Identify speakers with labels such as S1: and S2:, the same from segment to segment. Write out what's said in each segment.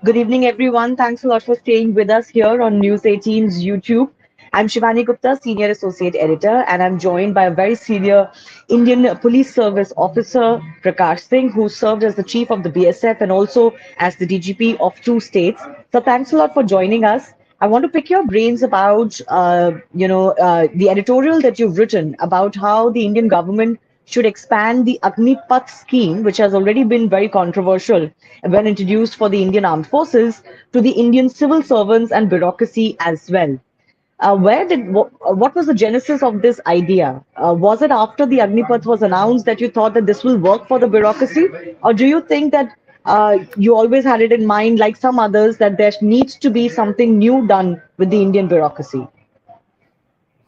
S1: Good evening, everyone. Thanks a lot for staying with us here on News 18's YouTube. I'm Shivani Gupta, Senior Associate Editor, and I'm joined by a very senior Indian Police Service officer, Prakash Singh, who served as the Chief of the BSF and also as the DGP of two states. So thanks a lot for joining us. I want to pick your brains about, the editorial that you've written about how the Indian government should expand the Agneepath scheme, which has already been very controversial when introduced for the Indian armed forces, to the Indian civil servants and bureaucracy as well. What was the genesis of this idea? Was it after the Agnipath was announced that you thought that this will work for the bureaucracy, or do you think that you always had it in mind, like some others, that there needs to be something new done with the Indian bureaucracy?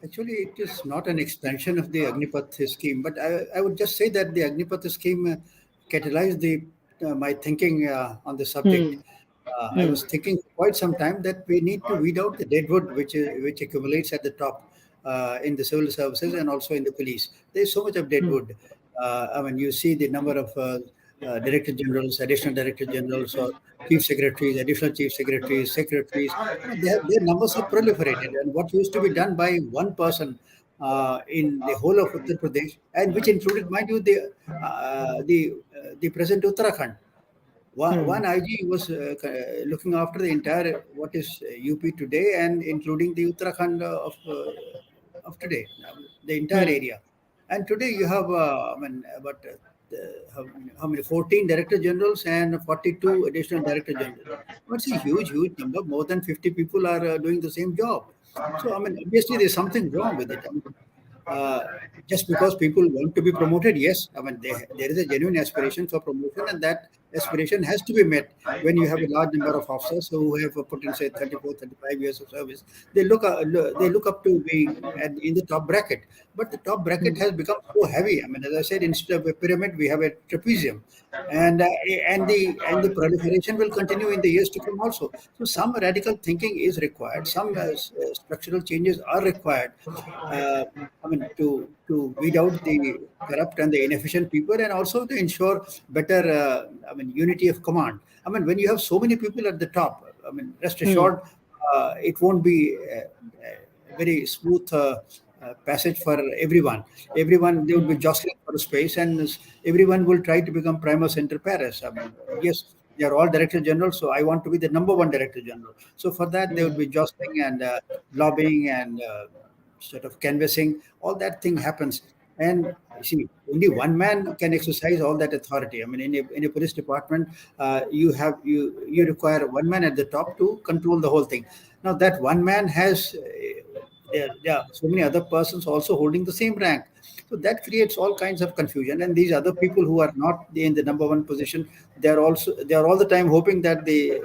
S2: Actually, it is not an expansion of the Agneepath scheme, but I would just say that the Agneepath scheme catalyzed my thinking on the subject.
S1: Hmm.
S2: I
S1: Hmm.
S2: was thinking for quite some time that we need to weed out the deadwood which accumulates at the top in the civil services and also in the police. There's so much of
S1: Hmm.
S2: deadwood. You see the number of director generals, additional director generals, or chief secretaries, additional chief secretaries, secretaries. Their numbers have proliferated, and what used to be done by one person in the whole of Uttar Pradesh, and which included, mind you, the present Uttarakhand. One
S1: Hmm.
S2: IG was looking after the entire what is UP today, and including the Uttarakhand of today, the entire
S1: Hmm.
S2: area. And today you have, about how many? 14 director generals and 42 additional director generals. That's a huge, huge number. More than 50 people are doing the same job. So, obviously, there's something wrong with it. Uh, just because people want to be promoted, yes, there is a genuine aspiration for promotion, and that aspiration has to be met when you have a large number of officers who have put in, say, 34, 35 years of service. They look up to being in the top bracket, but the top bracket
S1: Hmm.
S2: has become so heavy. As I said, instead of a pyramid, we have a trapezium, and the proliferation will continue in the years to come also. So some radical thinking is required. Some structural changes are required. Uh, to weed out the corrupt and the inefficient people, and also to ensure better, unity of command. When you have so many people at the top, rest
S1: Hmm.
S2: assured, it won't be a very smooth passage for everyone. Everyone, they would be
S1: Hmm.
S2: jostling for space, and everyone will try to become prima center pares. Yes, they are all director general, so I want to be the number one director general. So for that, they would be jostling and lobbying and sort of canvassing. All that thing happens, and you see, only one man can exercise all that authority. In a police department, you require one man at the top to control the whole thing. Now that one man has there are so many other persons also holding the same rank. So that creates all kinds of confusion. And these other people who are not in the number one position, they are all the time hoping that the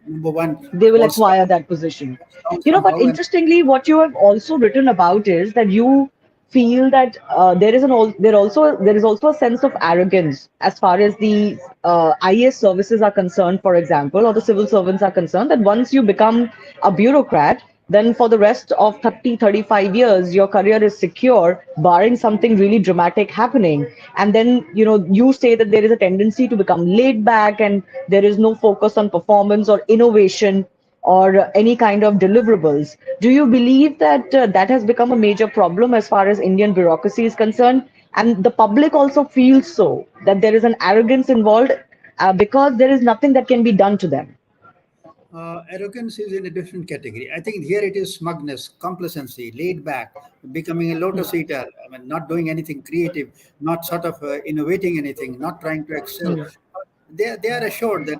S2: number one
S1: They will
S2: falls
S1: acquire that position. But
S2: somehow. And
S1: interestingly, what you have also written about is that you feel that there is also a sense of arrogance as far as the IAS services are concerned, for example, or the civil servants are concerned. That once you become a bureaucrat, then for the rest of 30-35 years, your career is secure, barring something really dramatic happening. And then, you say that there is a tendency to become laid back and there is no focus on performance or innovation or any kind of deliverables. Do you believe that that has become a major problem as far as Indian bureaucracy is concerned? And the public also feels so, that there is an arrogance involved because there is nothing that can be done to them.
S2: Arrogance is in a different category. I think here it is smugness, complacency, laid back, becoming a lotus eater. Not doing anything creative, not sort of innovating anything, not trying to excel. They are assured that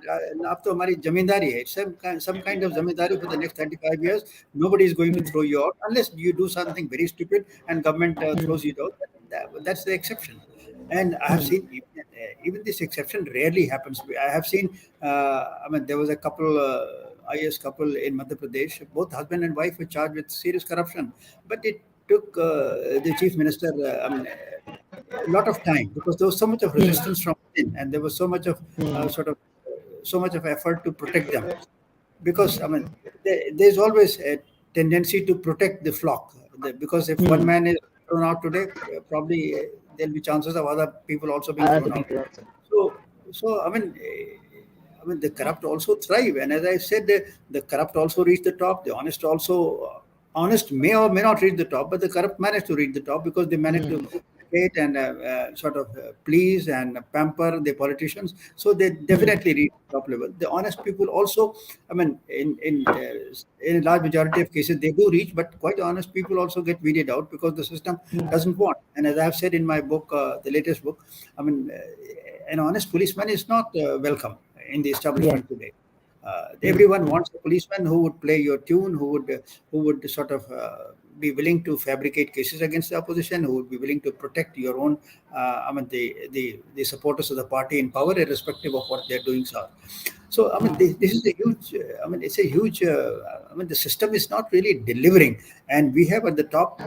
S2: अब तो हमारी जमींदारी है. Some kind of zamindari for the next 35 years. Nobody is going to throw you out unless you do something very stupid and government throws you out. That's the exception. And I have seen even this exception rarely happens. I have seen. There was a couple, IS couple in Madhya Pradesh. Both husband and wife were charged with serious corruption, but it took the chief minister. A lot of time because there was so much of resistance from within, and there was so much of sort of so much of effort to protect them. Because there's always a tendency to protect the flock. Because if one man is thrown out today, probably there'll be chances of other people also being
S1: Other
S2: thrown out.
S1: people also.
S2: So, so I mean, the corrupt also thrive. And as I said, the corrupt also reach the top. The honest also, honest may or may not reach the top, but the corrupt manage to reach the top because they manage to placate and sort of please and pamper the politicians. So they definitely reach the top level. The honest people also, I mean, in a large majority of cases, they do reach, but quite honest people also get weeded out because the system doesn't want. And as I have said in my book, the latest book, I mean, an honest policeman is not welcome in the
S1: Yes.
S2: establishment today. Everyone wants a policeman who would play your tune, who would sort of be willing to fabricate cases against the opposition, who would be willing to protect your own, I mean, the supporters of the party in power, irrespective of what their doings are. So, I mean, this is a huge, I mean, it's a huge, I mean, the system is not really delivering. And we have at the top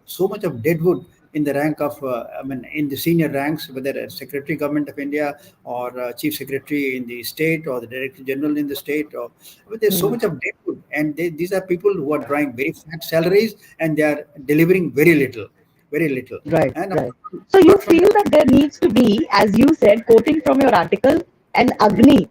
S2: so much of deadwood in the rank of, I mean, in the senior ranks, whether it's Secretary Government of India or Chief Secretary in the state or the Director General in the state. Or I mean, there's so much of deadwood. And these are people who are drawing very fat salaries and they are delivering very little, very little.
S1: Right,
S2: And
S1: right. So you
S2: apart from
S1: feel
S2: that,
S1: that there needs to be, as you said, quoting from your article, an Agni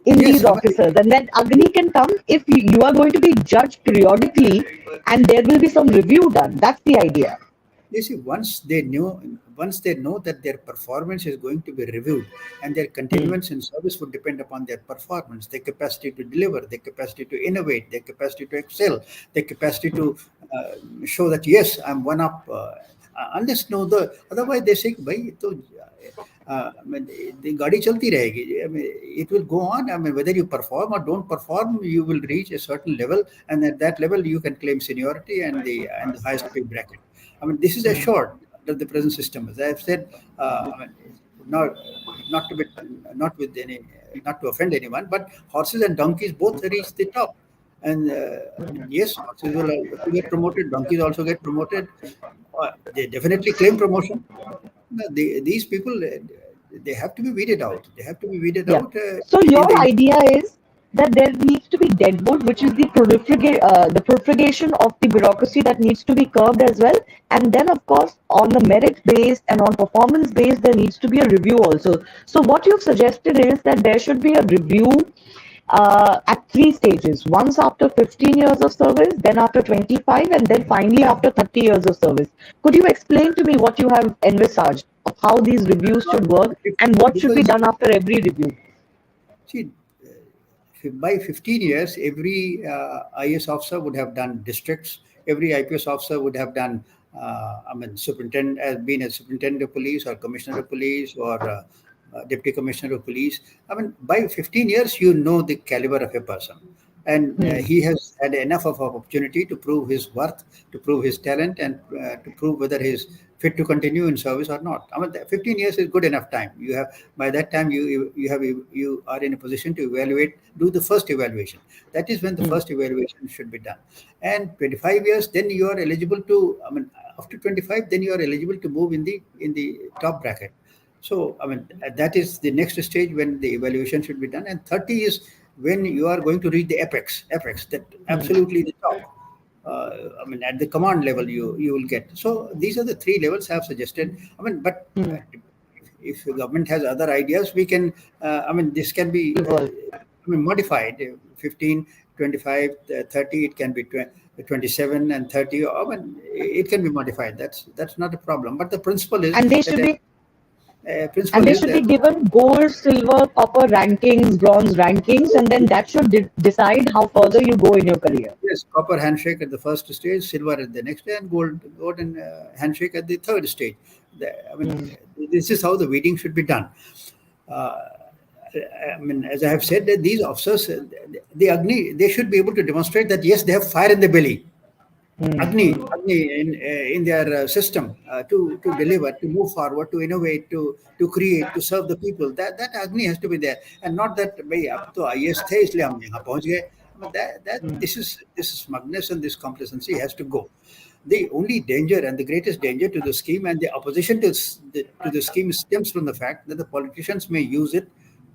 S1: in
S2: yes,
S1: these
S2: I mean,
S1: officers, and that Agni can come if you are going to be judged periodically, and there will be some review done. That's the idea.
S2: you see, once they know that their performance is going to be reviewed and their continuance in service would depend upon their performance, their capacity to deliver, their capacity to innovate, their capacity to excel, their capacity to show that yes, I'm one up. Unless no, the otherwise they say, "Bhai, to, I mean, the गाड़ी चलती रहेगी." I mean, it will go on. I mean, whether you perform or don't perform, you will reach a certain level, and at that level, you can claim seniority and the highest pay bracket. I mean, this is assured under the present system. As I have said, I mean, not not to be not with any not to offend anyone, but horses and donkeys both reach the top. And I mean, yes, horses will also get promoted, donkeys also get promoted. They definitely claim promotion. No, these people, they have to be weeded out. They have to be weeded
S1: Yeah.
S2: out
S1: So
S2: in
S1: your
S2: the.
S1: idea is that there needs to be deadwood, which is the proliferation of the bureaucracy that needs to be curbed as well. And then, of course, on the merit based and on performance based, there needs to be a review also. So what you've suggested is that there should be a review at three stages: once after 15 years of service, then after 25, and then finally after 30 years of service. Could you explain to me what you have envisaged of how these reviews should work and what should be
S2: Because
S1: done after every review?
S2: see, by 15 years, every IS officer would have done districts. Every IPS officer would have done, I mean, superintendent, has been a superintendent of police or commissioner of police or deputy commissioner of police. I mean, by 15 years, you know the caliber of a person. And he has had enough of an opportunity to prove his worth, to prove his talent, and to prove whether he's fit to continue in service or not. I mean, 15 years is good enough time. You have by that time you are in a position to evaluate, do the first evaluation. That is when the first evaluation should be done. And 25 years, then you are eligible to. I mean, after 25, then you are eligible to move in the top bracket. So, I mean, that is the next stage when the evaluation should be done. And 30 is when you are going to reach the apex, that absolutely the top. I mean, at the command level, you will get. So these are the three levels I have suggested. I mean, but if the government has other ideas, we can. I mean, this can be.
S1: Evolve.
S2: I mean, modified. 15, 25, 30. It can be 27 and 30. I mean, it can be modified. That's not a problem. But the principle is
S1: And they
S2: that
S1: should be
S2: principle
S1: and they
S2: is
S1: should be
S2: that
S1: given gold, silver, copper rankings, bronze rankings, and then that should decide how further you go in your career.
S2: yes, copper handshake at the first stage, silver at the next day, and golden handshake at the third stage. I mean, this is how the weeding should be done. Uh, I mean, as I have said, that these officers, they should be able to demonstrate that yes, they have fire in the belly. Agni in their system to deliver, to move forward, to innovate, to create, to serve the people. That Agni has to be there, and not that भाई अब तो IAS थे इसलिए हम यहाँ पहुँच गए. I mean, that this smugness and this complacency has to go. The only danger and the greatest danger to the scheme and the opposition to the scheme stems from the fact that the politicians may use it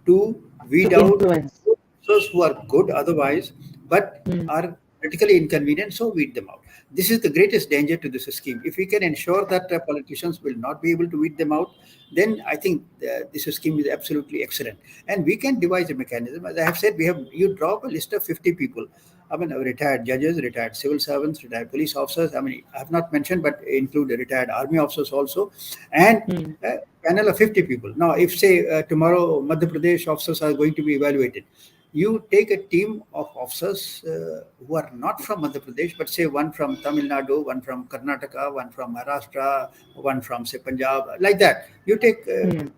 S2: to
S1: To
S2: weed out
S1: influence.
S2: those who are good otherwise, but are politically inconvenient, so weed them out. This is the greatest danger to this scheme. If we can ensure that politicians will not be able to weed them out, then I think this scheme is absolutely excellent. And we can devise a mechanism. As I have said, you draw up a list of 50 people. I mean, retired judges, retired civil servants, retired police officers. I mean, I have not mentioned, but include retired army officers also, and a panel of 50 people. Now, if say tomorrow Madhya Pradesh officers are going to be evaluated, you take a team of officers who are not from Madhya Pradesh, but say one from Tamil Nadu, one from Karnataka, one from Maharashtra, one from say Punjab, like that. You take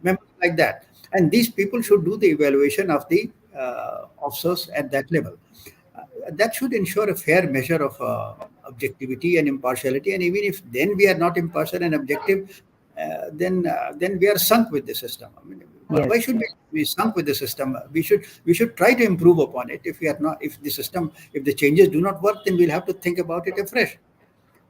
S2: members like that, and these people should do the evaluation of the officers at that level. That should ensure a fair measure of objectivity and impartiality. And even if then we are not impartial and objective, then we are sunk with the system. I mean, why should we be sunk with the system? We should try to improve upon it. If we are not, if the system, if the changes do not work, then we'll have to think about it afresh.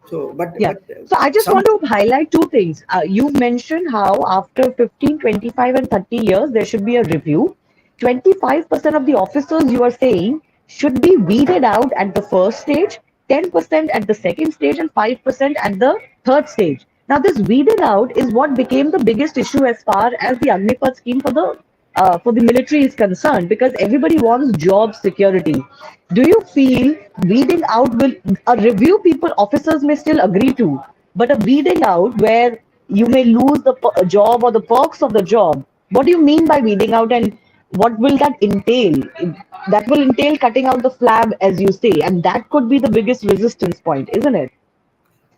S2: So,
S1: Yeah. So I just
S2: some
S1: want to highlight two things. You mentioned how after 15, 25, and 30 years, there should be a review. 25% of the officers you are saying should be weeded out at the first stage, 10% at the second stage, and 5% at the third stage. Now, this weeded out is what became the biggest issue as far as the Agneepath scheme for the military is concerned, because everybody wants job security. Do you feel weeding out will a review people officers may still agree to, but a weeding out where you may lose the job or the perks of the job? What do you mean by weeding out, and what will that entail? That will entail cutting out the flab, as you say, and that could be the biggest resistance point, isn't it?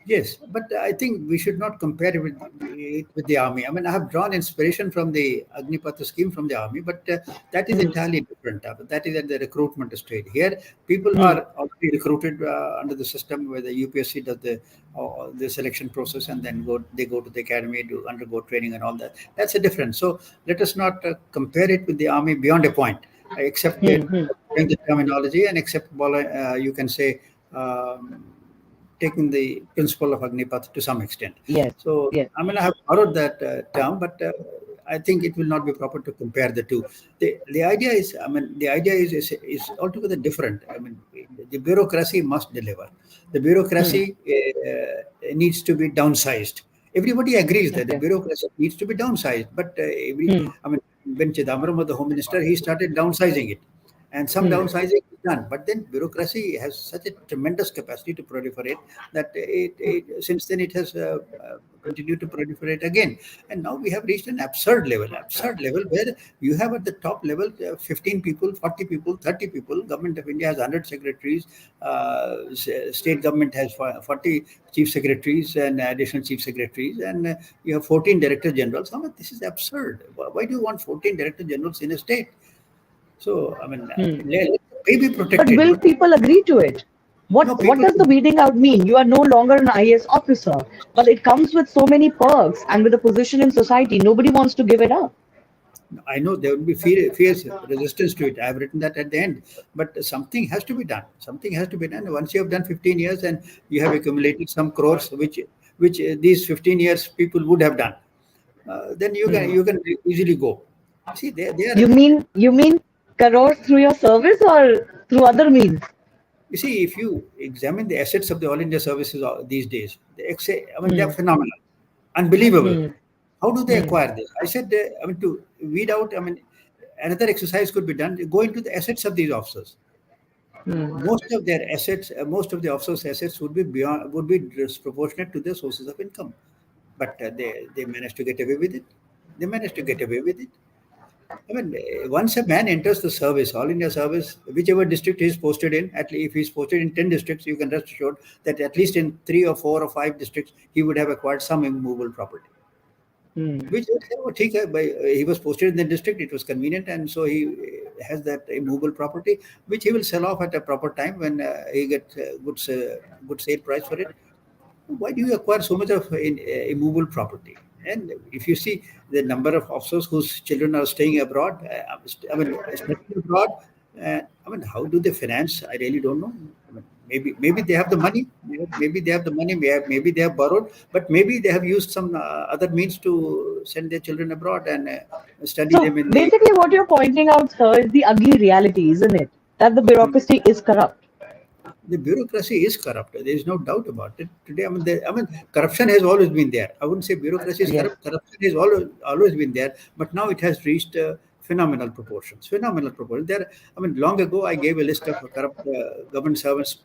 S2: Yes, but I think we should not compare it with the army. I mean, I have drawn inspiration from the Agneepath scheme from the army, but that is entirely different. That is at the recruitment stage. Here, people are already recruited under the system where the UPSC does the selection process, and then they go to the academy to undergo training and all that. That's a difference. So let us not compare it with the army beyond a point, except the terminology and except you can say. Taking the principle of Agnipath to some extent.
S1: Yes.
S2: So,
S1: Yes.
S2: I mean, I have borrowed that term, but I think it will not be proper to compare the two. The idea is, I mean, the idea is altogether different. I mean, the bureaucracy must deliver. The bureaucracy needs to be downsized. Everybody agrees that the bureaucracy needs to be downsized, but I mean, when Chidambaram was the Home Minister, he started downsizing it. And some downsizing is done, but then bureaucracy has such a tremendous capacity to proliferate that since then it has continued to proliferate again. And now we have reached an absurd level where you have at the top level 15 people, 40 people, 30 people. Government of India has 100 secretaries. State government has 40 chief secretaries and additional chief secretaries, and you have 14 director generals. I mean, this is absurd. Why do you want 14 director generals in a state? So, I mean, may be
S1: But
S2: protected.
S1: will people agree to it?
S2: No,
S1: What
S2: people.
S1: does the weeding out mean? You are no longer an IAS officer, but it comes with so many perks and with a position in society. Nobody wants to give it up.
S2: I know there will be fierce resistance to it. I have written that at the end. But something has to be done. Something has to be done. Once you have done 15 years and you have accumulated some crores, which these 15 years people would have done, then you can easily go. See, they are.
S1: You mean crores through your service or through other means?
S2: You see, if you examine the assets of the All India services these days, I mean, they're phenomenal, unbelievable. How do they acquire this? I said, I mean, to weed out, I mean, another exercise could be done. Go into the assets of these officers. Most of their assets, most of the officers' assets would be disproportionate to their sources of income. But they managed to get away with it. They managed to get away with it. I mean, once a man enters the service, All India service, whichever district he is posted in, at least if he is posted in 10 districts, you can rest assured that at least in 3 or 4 or 5 districts, he would have acquired some immovable property. Which he was posted in the district, it was convenient, and so he has that immovable property, which he will sell off at a proper time when he gets good sale price for it. Why do you acquire so much of immovable property? And if you see the number of officers whose children are staying abroad, I mean, studying abroad, I mean, how do they finance? I really don't know. I mean, maybe they have the money. Maybe they have the money. Maybe they have borrowed, but maybe they have used some other means to send their children abroad and study
S1: So
S2: them in the.
S1: basically, what you're pointing out, sir, is the ugly reality, isn't it? That the bureaucracy is corrupt.
S2: The bureaucracy is corrupt. There is no doubt about it. Today, corruption has always been there. I wouldn't say bureaucracy is
S1: Yes.
S2: corrupt. Corruption has always been there, but now it has reached phenomenal proportions. Phenomenal proportions. There, long ago, I gave a list of corrupt government servants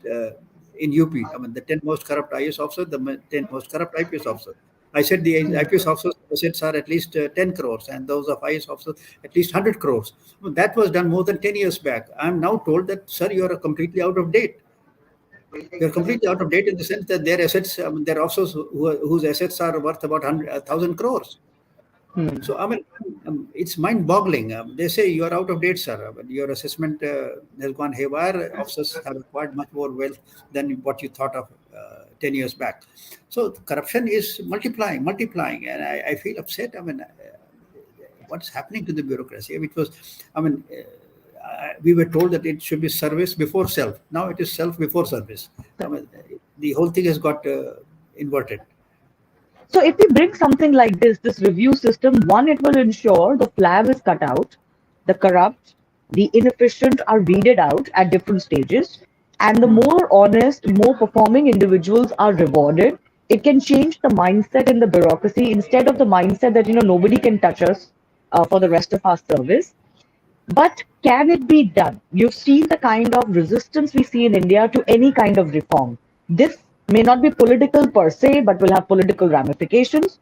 S2: in UP. The 10 most corrupt IS officers, the 10 most corrupt IPS officers. I said the IPS officers' assets are at least 10 crores, and those of IS officers at least 100 crores. That was done more than 10 years back. I'm now told that, sir, you are completely out of date. They're completely out of date in the sense that their assets, their officers whose assets are worth about 1,000 crores.
S1: Hmm.
S2: So, it's mind-boggling. They say you are out of date, sir. But your assessment has gone haywire. Officers have acquired much more wealth than what you thought of 10 years back. So, corruption is multiplying, and I feel upset. What's happening to the bureaucracy? We were told that it should be service before self. Now it is self before service. The whole thing has got inverted.
S1: So if we bring something like this review system, one, it will ensure the flag is cut out, the corrupt, the inefficient are weeded out at different stages, and the more honest, more performing individuals are rewarded. It can change the mindset in the bureaucracy instead of the mindset that nobody can touch us for the rest of our service. But can it be done? You've seen the kind of resistance we see in India to any kind of reform. This may not be political per se, but will have political ramifications.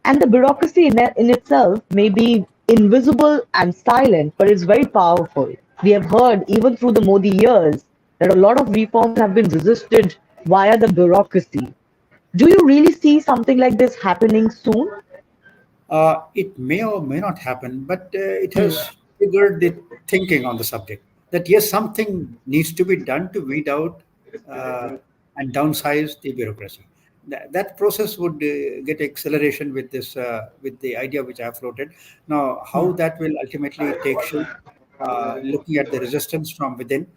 S1: And the bureaucracy in itself may be invisible and silent, but it's very powerful. We have heard, even through the Modi years, that a lot of reforms have been resisted via the bureaucracy. Do you really see something like this happening soon?
S2: It may or may not happen, but it has triggered the thinking on the subject that yes, something needs to be done to weed out uh, and downsize the bureaucracy. That process would get acceleration with the idea which I have floated. Now, how that will ultimately take shape, looking at the resistance from within,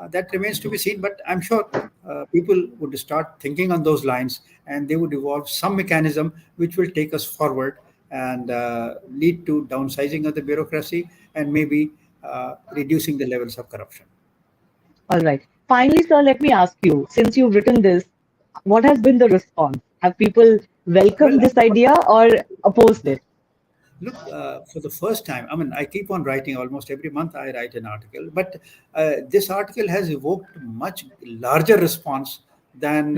S2: that remains to be seen. But I'm sure people would start thinking on those lines, and they would evolve some mechanism which will take us forward and lead to downsizing of the bureaucracy and maybe reducing the levels of corruption.
S1: All right. Finally, sir, let me ask you, since you've written this, what has been the response? Have people
S2: Well,
S1: welcomed this idea or opposed it?
S2: look, for the first time, I keep on writing almost every month. I write an article, but this article has evoked much larger response than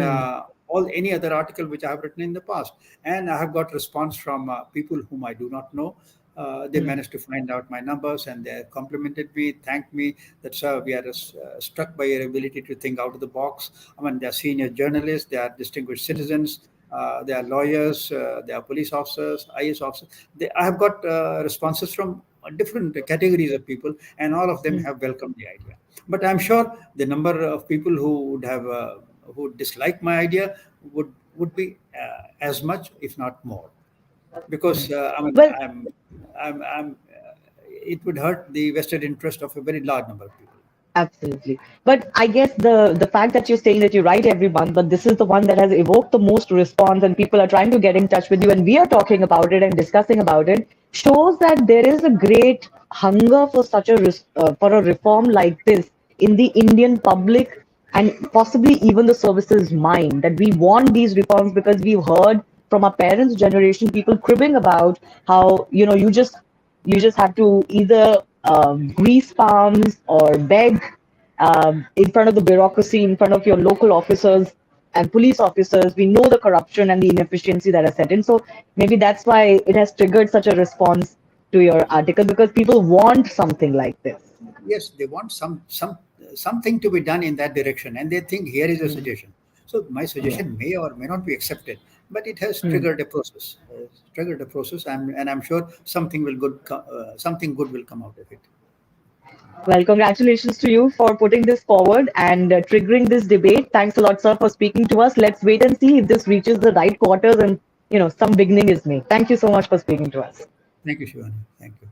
S2: all any other article which I have written in the past. And I have got response from people whom I do not know. They managed to find out my numbers and they complimented me, thanked me that, sir, we are struck by your ability to think out of the box. They are senior journalists, they are distinguished citizens, they are lawyers, they are police officers, IS officers. I have got responses from different categories of people, and all of them have welcomed the idea. But I'm sure the number of people who would have who dislike my idea would be as much, if not more, because
S1: Well,
S2: it would hurt the vested interest of a very large number of people.
S1: absolutely. But I guess the fact that you're saying that you write every month, but this is the one that has evoked the most response, and people are trying to get in touch with you, and we are talking about it and discussing about it, shows that there is a great hunger for such for a reform like this in the Indian public and possibly even the services mind. That we want these reforms because we've heard from our parents' generation people cribbing about how you just have to either grease palms or beg in front of the bureaucracy, in front of your local officers and police officers. We know the corruption and the inefficiency that are set in. So maybe that's why it has triggered such a response to your article because people want something like this.
S2: Yes, they want something to be done in that direction, and they think here is a suggestion. So my
S1: Yeah.
S2: suggestion may or may not be accepted, but it has
S1: Hmm.
S2: triggered a process. And I'm sure something good will come out of it.
S1: Well, congratulations to you for putting this forward and triggering this debate. Thanks a lot, sir, for speaking to us. Let's wait and see if this reaches the right quarters and some beginning is made. Thank you so much for speaking to us.
S2: Thank you, Shivani. Thank you.